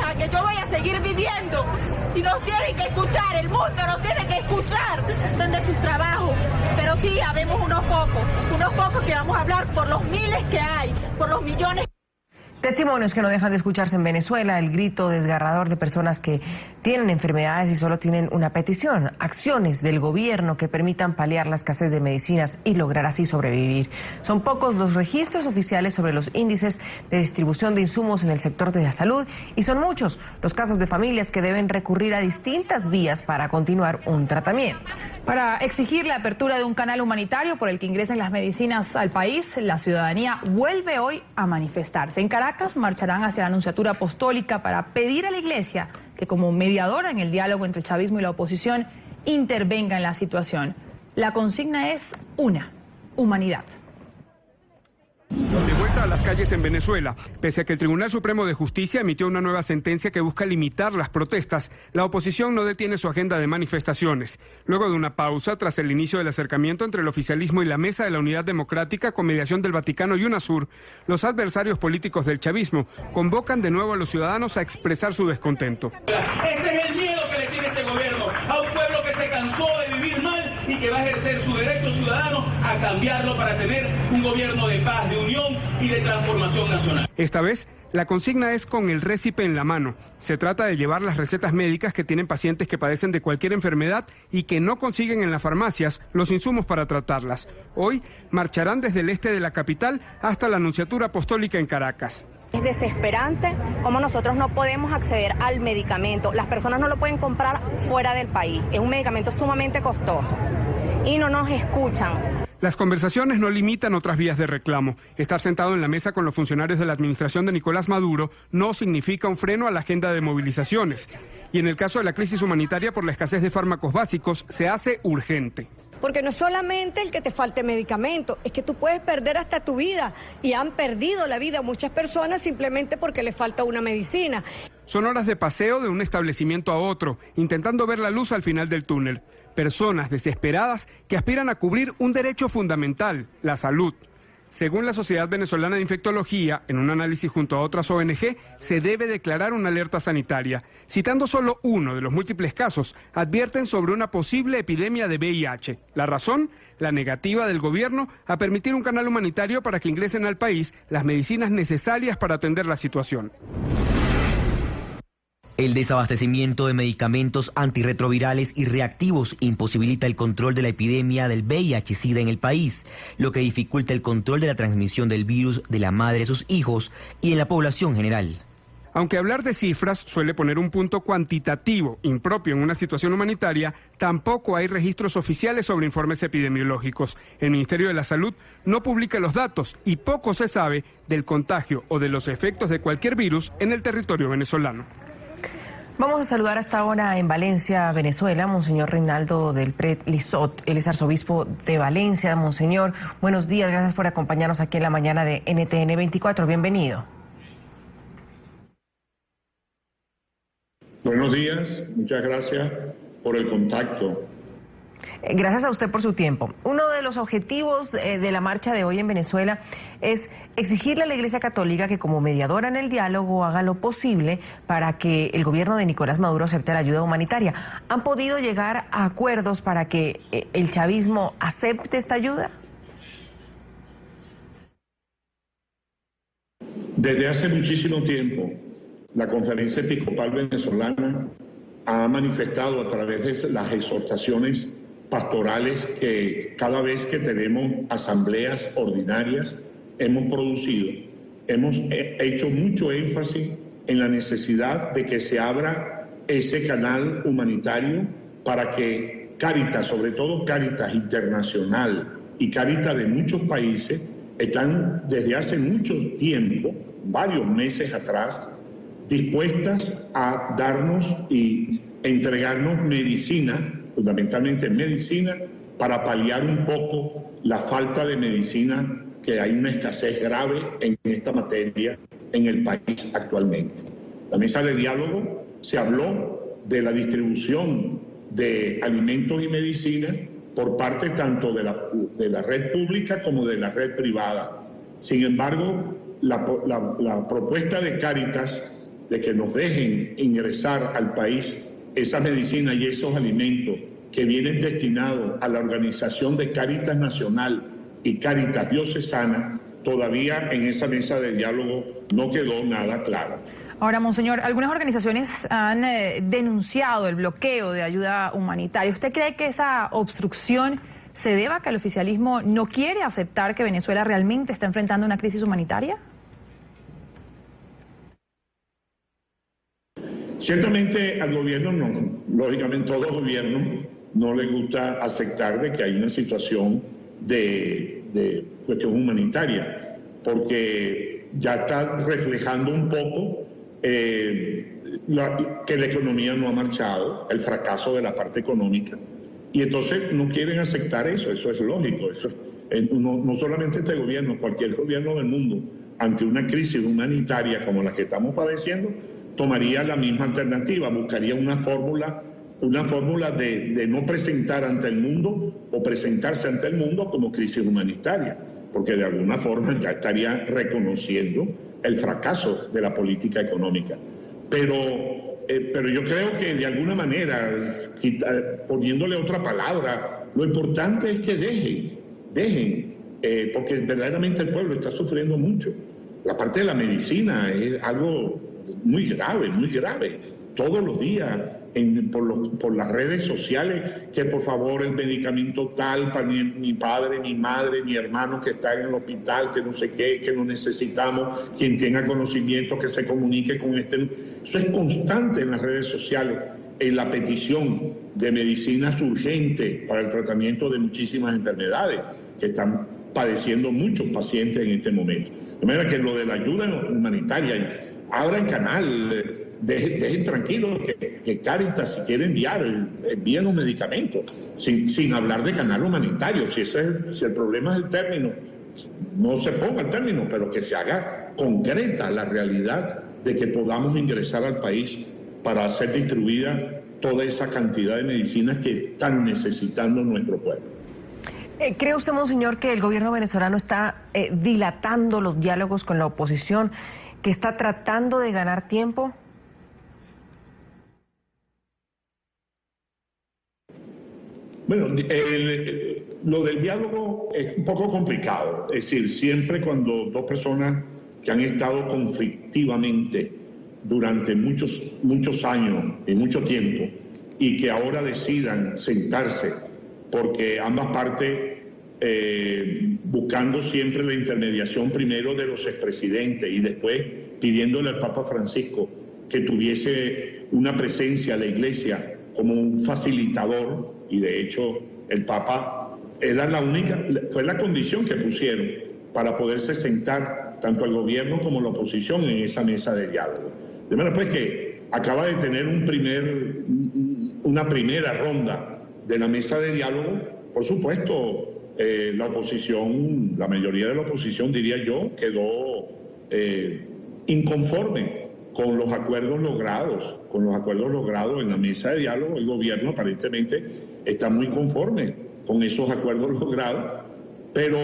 sepa que yo voy a seguir viviendo y nos tienen que escuchar, el mundo nos tiene que escuchar desde sus trabajos. Pero sí, habemos unos pocos que vamos a hablar por los miles que hay, por los millones. Testimonios que no dejan de escucharse en Venezuela, el grito desgarrador de personas que tienen enfermedades y solo tienen una petición: acciones del gobierno que permitan paliar la escasez de medicinas y lograr así sobrevivir. Son pocos los registros oficiales sobre los índices de distribución de insumos en el sector de la salud y son muchos los casos de familias que deben recurrir a distintas vías para continuar un tratamiento. Para exigir la apertura de un canal humanitario por el que ingresen las medicinas al país, la ciudadanía vuelve hoy a manifestarse. En Caracas marcharán hacia la Nunciatura Apostólica para pedir a la Iglesia que, como mediadora en el diálogo entre el chavismo y la oposición, intervenga en la situación. La consigna es una: humanidad. De vuelta a las calles en Venezuela, pese a que el Tribunal Supremo de Justicia emitió una nueva sentencia que busca limitar las protestas, la oposición no detiene su agenda de manifestaciones. Luego de una pausa, tras el inicio del acercamiento entre el oficialismo y la Mesa de la Unidad Democrática con mediación del Vaticano y UNASUR, los adversarios políticos del chavismo convocan de nuevo a los ciudadanos a expresar su descontento. Ese es el miedo que le tiene este gobierno a un pueblo que se cansó de vivir mal y que va a ejercer su derecho ciudadano a cambiarlo para tener un gobierno de paz, de unión y de transformación nacional. Esta vez, la consigna es con el récipe en la mano. Se trata de llevar las recetas médicas que tienen pacientes que padecen de cualquier enfermedad y que no consiguen en las farmacias los insumos para tratarlas. Hoy marcharán desde el este de la capital hasta la Nunciatura Apostólica en Caracas. Es desesperante cómo nosotros no podemos acceder al medicamento. Las personas no lo pueden comprar fuera del país. Es un medicamento sumamente costoso y no nos escuchan. Las conversaciones no limitan otras vías de reclamo. Estar sentado en la mesa con los funcionarios de la administración de Nicolás Maduro no significa un freno a la agenda de movilizaciones. Y en el caso de la crisis humanitaria por la escasez de fármacos básicos, se hace urgente. Porque no es solamente el que te falte medicamento, es que tú puedes perder hasta tu vida. Y han perdido la vida muchas personas simplemente porque les falta una medicina. Son horas de paseo de un establecimiento a otro, intentando ver la luz al final del túnel. Personas desesperadas que aspiran a cubrir un derecho fundamental, la salud. Según la Sociedad Venezolana de Infectología, en un análisis junto a otras ONG, se debe declarar una alerta sanitaria. Citando solo uno de los múltiples casos, advierten sobre una posible epidemia de VIH. ¿La razón? La negativa del gobierno a permitir un canal humanitario para que ingresen al país las medicinas necesarias para atender la situación. El desabastecimiento de medicamentos antirretrovirales y reactivos imposibilita el control de la epidemia del VIH-Sida en el país, lo que dificulta el control de la transmisión del virus de la madre a sus hijos y en la población general. Aunque hablar de cifras suele poner un punto cuantitativo impropio en una situación humanitaria, tampoco hay registros oficiales sobre informes epidemiológicos. El Ministerio de la Salud no publica los datos y poco se sabe del contagio o de los efectos de cualquier virus en el territorio venezolano. Vamos a saludar hasta ahora en Valencia, Venezuela, Monseñor Reinaldo del Pret Lizot. Él es arzobispo de Valencia. Monseñor, buenos días, gracias por acompañarnos aquí en la mañana de NTN 24. Bienvenido. Buenos días, muchas gracias por el contacto. Gracias a usted por su tiempo. Uno de los objetivos de la marcha de hoy en Venezuela es exigirle a la Iglesia Católica que como mediadora en el diálogo haga lo posible para que el gobierno de Nicolás Maduro acepte la ayuda humanitaria. ¿Han podido llegar a acuerdos para que el chavismo acepte esta ayuda? Desde hace muchísimo tiempo, la Conferencia Episcopal Venezolana ha manifestado a través de las exhortaciones pastorales que cada vez que tenemos asambleas ordinarias hemos producido. Hemos hecho mucho énfasis en la necesidad de que se abra ese canal humanitario para que Cáritas, sobre todo Cáritas Internacional y Cáritas de muchos países, están desde hace mucho tiempo, varios meses atrás, dispuestas a darnos y entregarnos medicina, fundamentalmente medicina, para paliar un poco la falta de medicina, que hay una escasez grave en esta materia en el país actualmente. La mesa de diálogo se habló de la distribución de alimentos y medicina por parte tanto de la red pública como de la red privada. Sin embargo, la propuesta de Cáritas de que nos dejen ingresar al país esa medicina y esos alimentos que vienen destinados a la organización de Cáritas Nacional y Cáritas Diocesana, todavía en esa mesa de diálogo no quedó nada claro. Ahora, monseñor, algunas organizaciones han denunciado el bloqueo de ayuda humanitaria. ¿Usted cree que esa obstrucción se deba a que el oficialismo no quiere aceptar que Venezuela realmente está enfrentando una crisis humanitaria? Ciertamente al gobierno no, lógicamente todo gobierno no le gusta aceptar de que hay una situación de cuestión humanitaria, porque ya está reflejando un poco que la economía no ha marchado, el fracaso de la parte económica, y entonces no quieren aceptar eso es lógico. Eso, no solamente este gobierno, cualquier gobierno del mundo, ante una crisis humanitaria como la que estamos padeciendo, tomaría la misma alternativa, buscaría una fórmula de no presentar ante el mundo o presentarse ante el mundo como crisis humanitaria, porque de alguna forma ya estaría reconociendo el fracaso de la política económica. Pero yo creo que de alguna manera, poniéndole otra palabra, lo importante es que dejen, porque verdaderamente el pueblo está sufriendo mucho. La parte de la medicina es algo muy grave. Todos los días por las redes sociales, que por favor el medicamento tal para mi padre, mi madre, mi hermano que está en el hospital, que no sé qué, que lo necesitamos, quien tenga conocimiento que se comunique con este. Eso es constante en las redes sociales, en la petición de medicinas urgentes para el tratamiento de muchísimas enfermedades que están padeciendo muchos pacientes en este momento. De manera que lo de la ayuda humanitaria, abran canal, dejen tranquilo que Cáritas, si quiere envíen los medicamentos, sin hablar de canal humanitario. Si el problema es el término, no se ponga el término, pero que se haga concreta la realidad de que podamos ingresar al país para ser distribuida toda esa cantidad de medicinas que están necesitando nuestro pueblo. ¿Cree usted, monseñor, que el gobierno venezolano está dilatando los diálogos con la oposición, que está tratando de ganar tiempo? Bueno, lo del diálogo es un poco complicado. Es decir, siempre cuando dos personas que han estado conflictivamente durante muchos años y mucho tiempo y que ahora decidan sentarse porque ambas partes buscando siempre la intermediación primero de los expresidentes y después pidiéndole al Papa Francisco que tuviese una presencia de la Iglesia como un facilitador, y de hecho el Papa fue la condición que pusieron para poderse sentar tanto el gobierno como la oposición en esa mesa de diálogo. De manera pues que acaba de tener una primera ronda de la mesa de diálogo. Por supuesto, la oposición, la mayoría de la oposición, diría yo, quedó inconforme con los acuerdos logrados en la mesa de diálogo. El gobierno aparentemente está muy conforme con esos acuerdos logrados, pero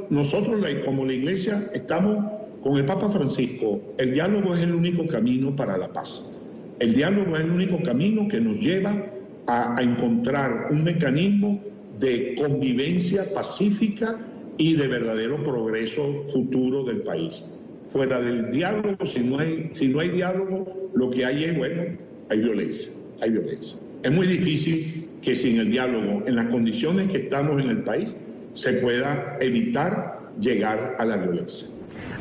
nosotros como la Iglesia estamos con el Papa Francisco. El diálogo es el único camino para la paz. El diálogo es el único camino que nos lleva a encontrar un mecanismo de convivencia pacífica y de verdadero progreso futuro del país. Fuera del diálogo, si no hay diálogo, lo que hay es, hay violencia. Es muy difícil que sin el diálogo, en las condiciones que estamos en el país, se pueda evitar llegar a la violencia.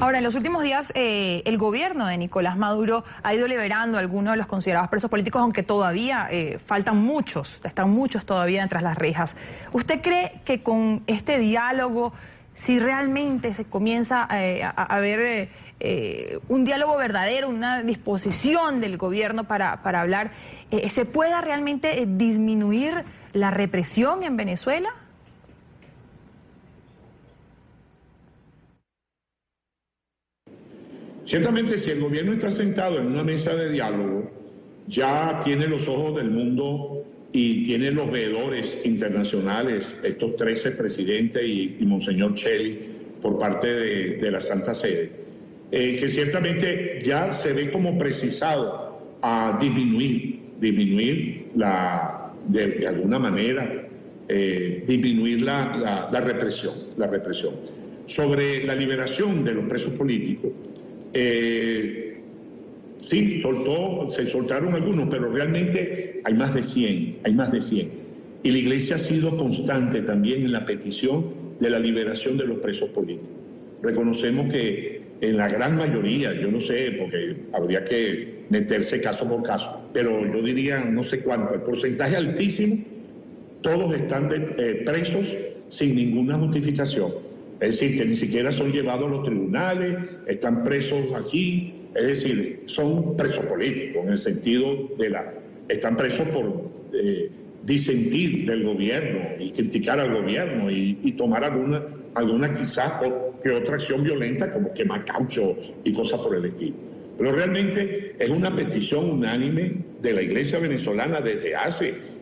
Ahora, en los últimos días, el gobierno de Nicolás Maduro ha ido liberando a algunos de los considerados presos políticos, aunque todavía están muchos todavía tras las rejas. ¿Usted cree que con este diálogo, si realmente se comienza a ver un diálogo verdadero, una disposición del gobierno para hablar, se pueda realmente disminuir la represión en Venezuela? Ciertamente, si el gobierno está sentado en una mesa de diálogo, ya tiene los ojos del mundo y tiene los veedores internacionales, estos 13 presidentes y Monseñor Cheli por parte de la Santa Sede. que ciertamente ya se ve como precisado a disminuir de alguna manera, disminuir la represión. Sobre la liberación de los presos políticos, sí, se soltaron algunos, pero realmente hay más de 100. Y la Iglesia ha sido constante también en la petición de la liberación de los presos políticos. Reconocemos que en la gran mayoría, yo no sé, porque habría que meterse caso por caso, pero yo diría no sé cuánto, el porcentaje altísimo, todos están presos sin ninguna justificación. Es decir, que ni siquiera son llevados a los tribunales, están presos aquí, es decir, son presos políticos en el sentido están presos por disentir del gobierno y criticar al gobierno y tomar alguna quizás que otra acción violenta como quemar caucho y cosas por el estilo. Pero realmente es una petición unánime de la Iglesia venezolana desde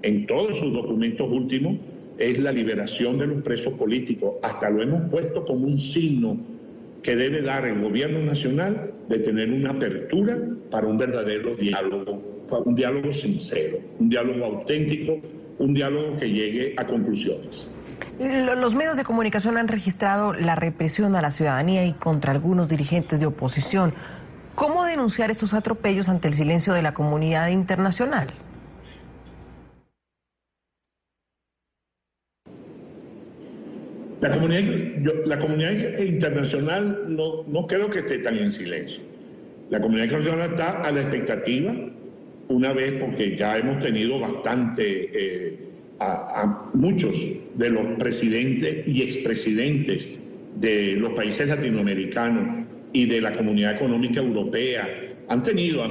en todos sus documentos últimos, es la liberación de los presos políticos. Hasta lo hemos puesto como un signo que debe dar el gobierno nacional de tener una apertura para un verdadero diálogo, un diálogo sincero, un diálogo auténtico, un diálogo que llegue a conclusiones. Los medios de comunicación han registrado la represión a la ciudadanía y contra algunos dirigentes de oposición. ¿Cómo denunciar estos atropellos ante el silencio de la comunidad internacional? La comunidad internacional no creo que esté tan en silencio. La comunidad internacional está a la expectativa, una vez porque ya hemos tenido a muchos de los presidentes y expresidentes de los países latinoamericanos y de la Comunidad Económica Europea han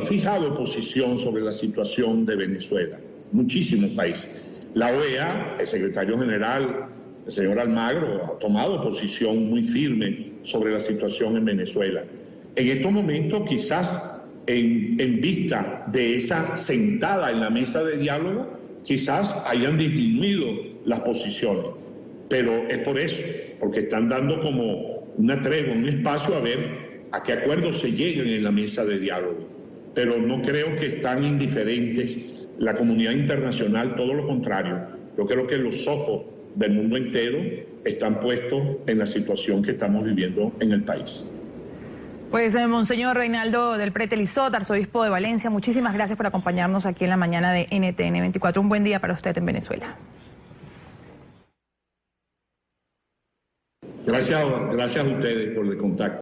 fijado posición sobre la situación de Venezuela. Muchísimos países. La OEA, el secretario general, el señor Almagro, ha tomado posición muy firme sobre la situación en Venezuela. En estos momentos, quizás en vista de esa sentada en la mesa de diálogo, quizás hayan disminuido las posiciones. Pero es por eso, porque están dando como una tregua, un espacio a ver a qué acuerdos se llegan en la mesa de diálogo. Pero no creo que están indiferentes la comunidad internacional, todo lo contrario. Yo creo que los ojos del mundo entero están puestos en la situación que estamos viviendo en el país. Pues, Monseñor Reinaldo del Prete Lizot, arzobispo de Valencia, muchísimas gracias por acompañarnos aquí en la mañana de NTN 24. Un buen día para usted en Venezuela. Gracias a ustedes por el contacto.